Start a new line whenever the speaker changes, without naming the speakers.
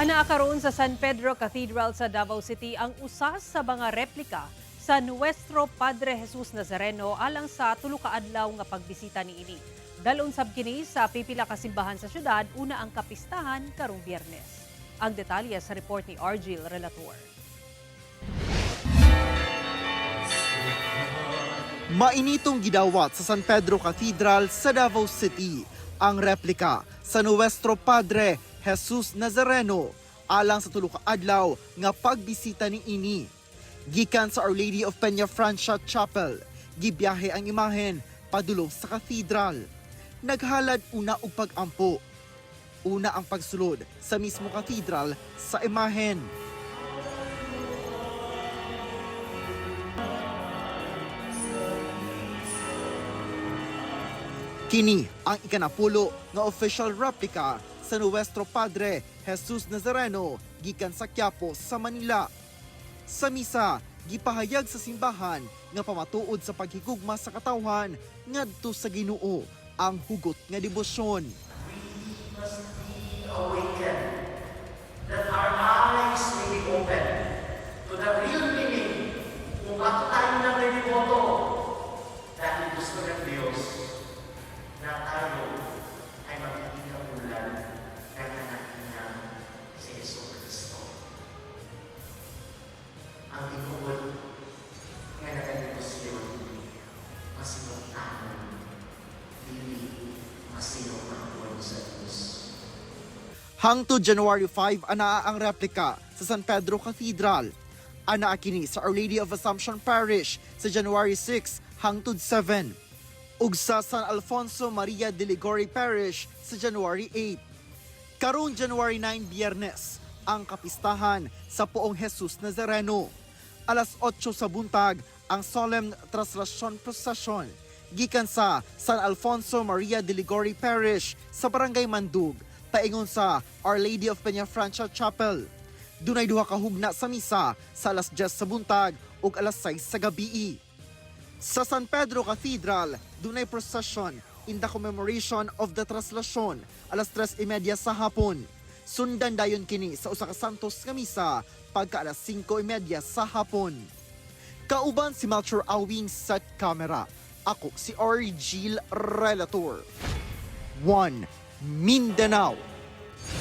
Anaa karon sa San Pedro Cathedral sa Davao City ang usas sa mga replika sa Nuestro Padre Jesus Nazareno alang sa tulo ka adlaw nga pagbisita niini. Dalon sab kini sa pipila ka simbahan sa syudad una ang kapistahan karong Biyernes. Ang detalye sa report ni Argil Relator.
Mainitong gidawat sa San Pedro Cathedral sa Davao City ang replika sa Nuestro Padre Jesus Nazareno alang sa tulo ka adlaw nga pagbisita niini. Gikan sa Our Lady of Peña Francia Chapel, gibiyahe ang imahen padulong sa cathedral. Naghalad una og pag-ampo. Una ang pagsulod sa mismo cathedral sa imahen. Kini ang ikanapulo nga official replica sa Nuestro Padre Jesus Nazareno gikan sa Quiapo sa Manila. Sa misa, gipahayag sa simbahan nga pamatuod sa paghigugma sa katawhan ngadto sa Ginoo ang hugot nga debosyon.
We must be awakened, that our eyes may be open to the real meaning kung bakit tayo nagdedeboto. Dahil gusto ng Diyos na tayo ay magiging kapulan ng anak niya si Jesucristo. Ang tinuod nga nagdedebosyon, masinuntahan, dili masinuntahan sa Diyos.
Hangtod January 5 anaa ang replika sa San Pedro Cathedral. Anaa kini sa Our Lady of Assumption Parish sa January 6 hangtod 7. Ug sa San Alfonso Maria de Ligori Parish sa January 8. Karong January 9 Biyernes ang kapistahan sa Poong Jesus Nazareno. Alas 8 sa buntag ang Solemn Traslasyon Procession gikan sa San Alfonso Maria de Ligori Parish sa Barangay Mandug paingon sa Our Lady of Peña Francia Chapel. Dunay duha ka hugna sa misa sa alas 10 sa buntag ug alas 6 sa gabii. Sa San Pedro Cathedral, dunay procession in the commemoration of the Traslasyon alas 3:30 sa hapon. Sundan dayon kini sa usa ka santos nga misa pagka alas 5:30 sa hapon. Kauban si Melchor Awing sa camera. Ako si Argil Relator. 1 Mindanao.